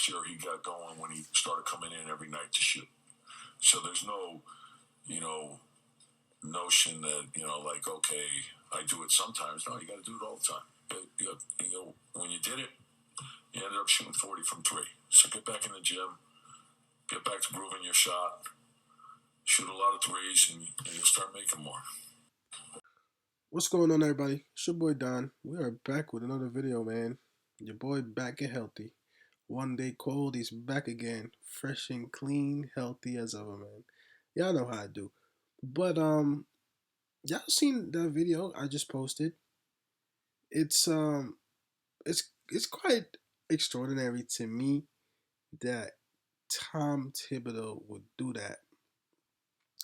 last year he got going when he started coming in every night to shoot. So there's no, notion that, like, okay, I do it sometimes. No, you got to do it all the time. When you did it, you ended up shooting 40 from three. So get back in the gym, get back to grooving your shot, shoot a lot of threes, and you'll start making more. What's going on, everybody? It's your boy Don. We are back with another video, man. Your boy back and healthy. One day cold, he's back again, fresh and clean, healthy as ever, man. Y'all know how I do. But y'all seen that video I just posted? It's it's quite extraordinary to me that Tom Thibodeau would do that.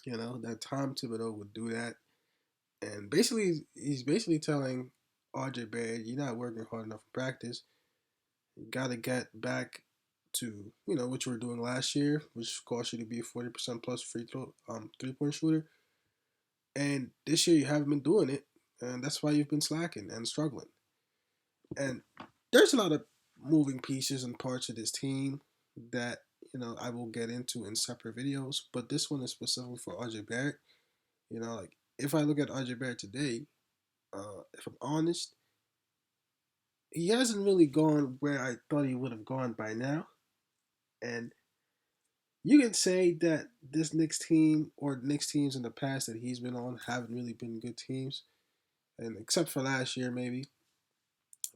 That Tom Thibodeau would do that, and basically he's basically telling RJ Barrett, "You're not working hard enough in practice. You got to get back to what you were doing last year, which caused you to be a 40% plus free throw 3-point shooter. And this year you haven't been doing it, and that's why you've been slacking and struggling. And there's a lot of moving pieces and parts of this team that I will get into in separate videos, but this one is specifically for RJ Barrett. Like if I look at RJ Barrett today, if I'm honest, he hasn't really gone where I thought he would have gone by now. And you can say that this Knicks team or Knicks teams in the past that he's been on haven't really been good teams, and except for last year maybe.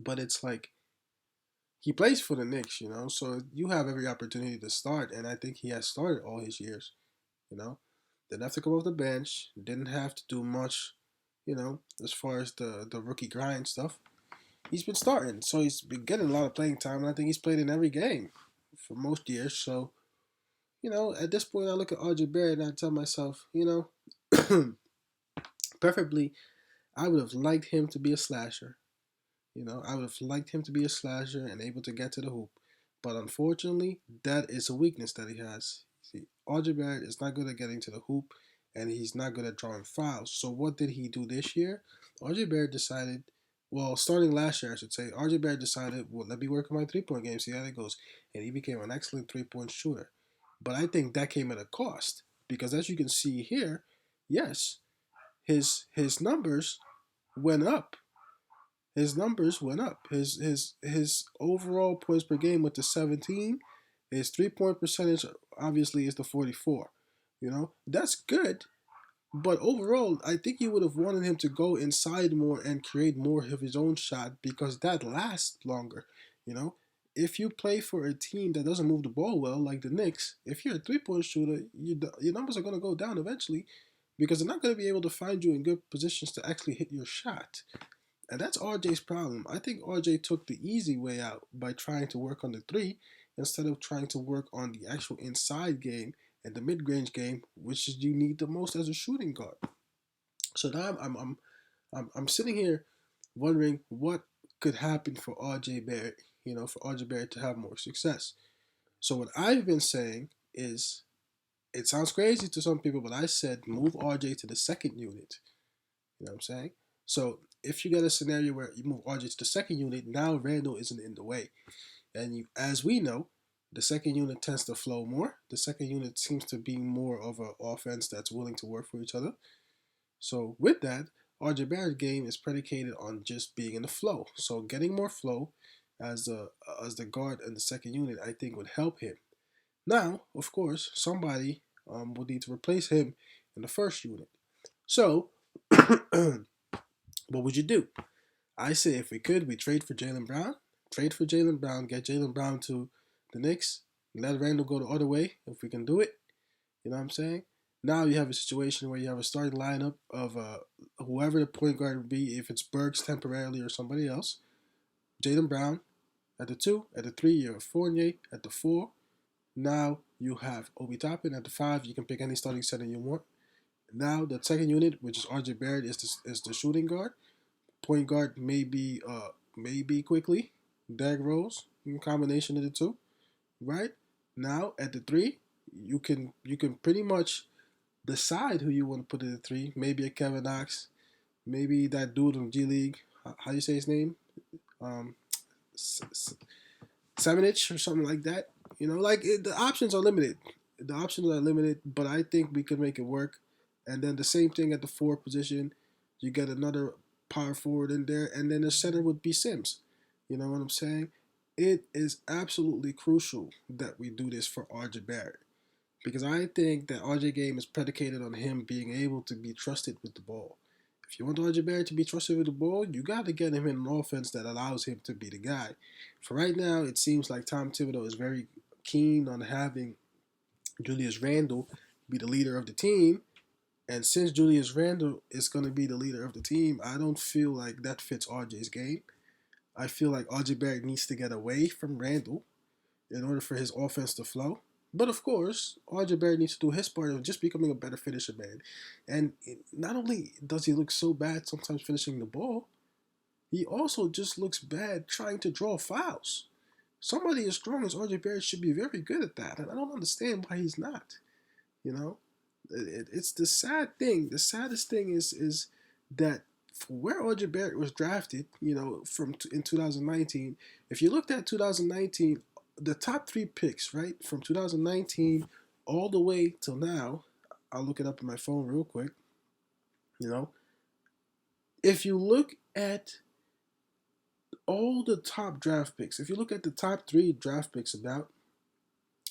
But it's like he plays for the Knicks, so you have every opportunity to start, and I think he has started all his years. You know, didn't have to come off the bench, didn't have to do much, as far as the rookie grind stuff. He's been starting, so he's been getting a lot of playing time, and I think he's played in every game for most years. So at this point, I look at RJ Barrett and I tell myself, preferably, I would have liked him to be a slasher. I would have liked him to be a slasher and able to get to the hoop. But unfortunately, that is a weakness that he has. See, RJ Barrett is not good at getting to the hoop, and he's not good at drawing fouls. So what did he do this year? RJ Barrett decided, well, starting last year, I should say, RJ Barrett decided, well, let me work on my 3-point game, see how that goes. And he became an excellent 3-point shooter. But I think that came at a cost because, as you can see here, yes, his numbers went up. His numbers went up. His overall points per game went to 17. His 3-point percentage obviously is the 44. That's good. But overall, I think you would have wanted him to go inside more and create more of his own shot because that lasts longer. You know, if you play for a team that doesn't move the ball well, like the Knicks, if you're a 3-point shooter, your numbers are going to go down eventually because they're not going to be able to find you in good positions to actually hit your shot. And that's RJ's problem. I think RJ took the easy way out by trying to work on the three instead of trying to work on the actual inside game and the mid-range game, which is you need the most as a shooting guard. So now I'm sitting here wondering what could happen for RJ Barrett, for RJ Barrett to have more success. So what I've been saying is, it sounds crazy to some people, but I said move RJ to the second unit. You know what I'm saying? So if you get a scenario where you move RJ to the second unit, now Randle isn't in the way. And as we know, the second unit tends to flow more. The second unit seems to be more of an offense that's willing to work for each other. So with that, RJ Barrett's game is predicated on just being in the flow. So getting more flow as the guard in the second unit, I think would help him. Now, of course, somebody will need to replace him in the first unit. So, what would you do? I say if we could, we trade for Jaylen Brown. Trade for Jaylen Brown, get Jaylen Brown to the Knicks, let Randle go the other way if we can do it. You know what I'm saying? Now you have a situation where you have a starting lineup of whoever the point guard would be, if it's Burks temporarily or somebody else. Jaylen Brown at the 2, at the 3 you have Fournier, at the 4 now you have Obi Toppin, at the 5 you can pick any starting center you want. Now the second unit, which is RJ Barrett, is the shooting guard. Point guard maybe quickly. Derrick Rose, in combination of the two, right? Now at the 3, you can pretty much decide who you want to put in the 3. Maybe a Kevin Knox, maybe that dude from G League. How you say his name? Semenich or something like that. The options are limited. The options are limited, but I think we could make it work. And then the same thing at the forward position. You get another power forward in there, and then the center would be Sims. You know what I'm saying? It is absolutely crucial that we do this for RJ Barrett because I think that RJ game is predicated on him being able to be trusted with the ball. If you want RJ Barrett to be trusted with the ball, you got to get him in an offense that allows him to be the guy. For right now, it seems like Tom Thibodeau is very keen on having Julius Randle be the leader of the team. And since Julius Randle is going to be the leader of the team, I don't feel like that fits RJ's game. I feel like RJ Barrett needs to get away from Randle in order for his offense to flow. But of course, RJ Barrett needs to do his part of just becoming a better finisher, man. And not only does he look so bad sometimes finishing the ball, he also just looks bad trying to draw fouls. Somebody as strong as RJ Barrett should be very good at that, and I don't understand why he's not. You know, it's the sad thing. The saddest thing is that for where RJ Barrett was drafted, from in 2019. If you looked at 2019, the top three picks, right, from 2019 all the way till now, I'll look it up on my phone real quick. You know, if you look at all the top draft picks, if you look at the top three draft picks about,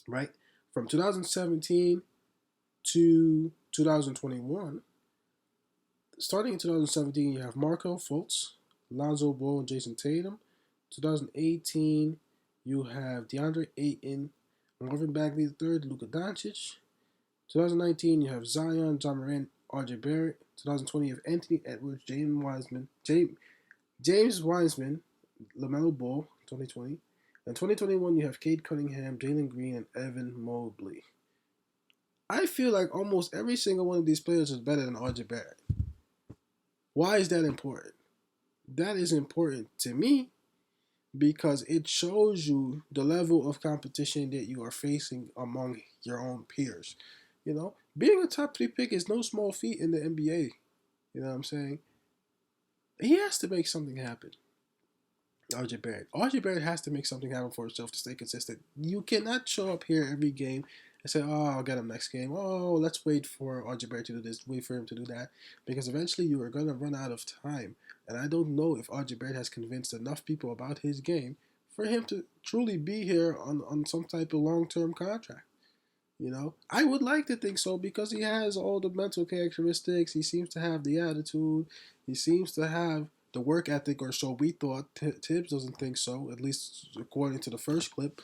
right, from 2017 to 2021, starting in 2017, you have Markel Fultz, Lonzo Ball, and Jason Tatum. 2018, you have DeAndre Ayton, Marvin Bagley III, Luka Doncic. 2019, you have Zion, John Morant, RJ Barrett. 2020, you have Anthony Edwards, James Wiseman, LaMelo Ball, 2020. And 2021, you have Cade Cunningham, Jalen Green, and Evan Mobley. I feel like almost every single one of these players is better than RJ Barrett. Why is that important? That is important to me because it shows you the level of competition that you are facing among your own peers. Being a top three pick is no small feat in the NBA. You know what I'm saying? He has to make something happen. RJ Barrett. RJ Barrett has to make something happen for himself to stay consistent. You cannot show up here every game and say, "Oh, I'll get him next game. Oh, let's wait for RJ Barrett to do this, wait for him to do that," because eventually you are gonna run out of time. And I don't know if RJ Barrett has convinced enough people about his game for him to truly be here on some type of long-term contract. I would like to think so because he has all the mental characteristics. He seems to have the attitude. He seems to have the work ethic, or so we thought. Tibbs doesn't think so, at least according to the first clip.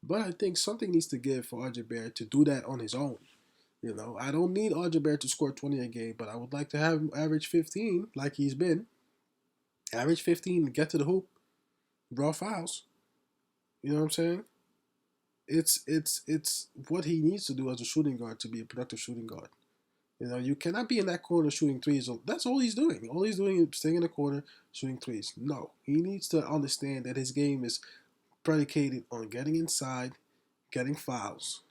But I think something needs to give for RJ Barrett to do that on his own. I don't need RJ Barrett to score 20 a game, but I would like to have him average 15 like he's been. Average 15, get to the hoop, draw fouls. You know what I'm saying? It's what he needs to do as a shooting guard to be a productive shooting guard. You cannot be in that corner shooting threes. That's all he's doing. All he's doing is staying in the corner shooting threes. No, he needs to understand that his game is predicated on getting inside, getting fouls.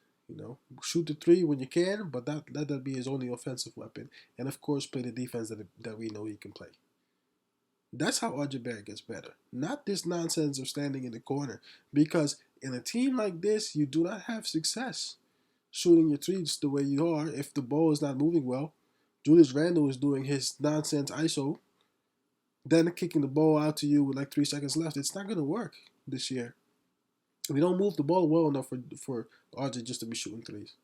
Shoot the three when you can, but let that be his only offensive weapon. And of course, play the defense that we know he can play. That's how RJ Barrett gets better. Not this nonsense of standing in the corner. Because in a team like this, you do not have success shooting your threes the way you are if the ball is not moving well. Julius Randle is doing his nonsense ISO, then kicking the ball out to you with like 3 seconds left. It's not going to work this year. We don't move the ball well enough for RJ just to be shooting threes.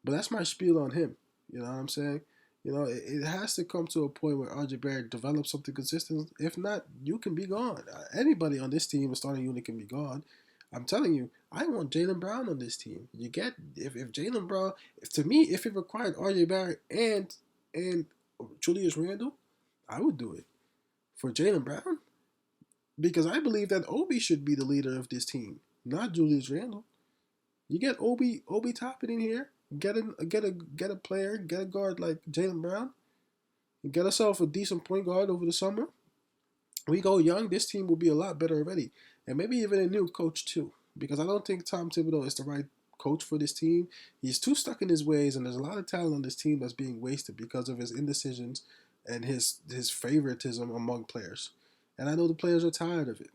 But that's my spiel on him. You know what I'm saying? It has to come to a point where RJ Barrett develops something consistent. If not, you can be gone. Anybody on this team, a starting unit, can be gone. I'm telling you, I want Jaylen Brown on this team. You get if Jaylen Brown, to me, if it required RJ Barrett and Julius Randle, I would do it for Jaylen Brown because I believe that Obi should be the leader of this team, not Julius Randle. You get Obi Toppin in here. Get a player, get a guard like Jaylen Brown. And get yourself a decent point guard over the summer. We go young, this team will be a lot better already. And maybe even a new coach too. Because I don't think Tom Thibodeau is the right coach for this team. He's too stuck in his ways, and there's a lot of talent on this team that's being wasted because of his indecisions and his favoritism among players. And I know the players are tired of it.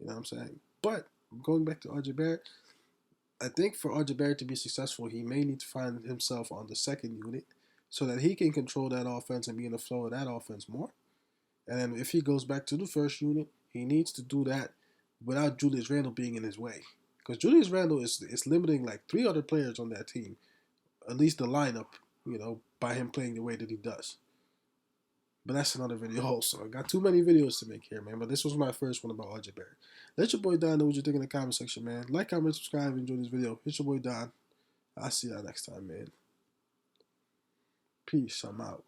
You know what I'm saying? But going back to RJ Barrett, I think for RJ Barrett to be successful, he may need to find himself on the second unit so that he can control that offense and be in the flow of that offense more. And then if he goes back to the first unit, he needs to do that without Julius Randle being in his way. Because Julius Randle is limiting like three other players on that team, at least the lineup, by him playing the way that he does. But that's another video also. I got too many videos to make here, man. But this was my first one about RJ Barrett. Let your boy Don know what you think in the comment section, man. Like, comment, subscribe, enjoy this video. It's your boy Don. I'll see y'all next time, man. Peace. I'm out.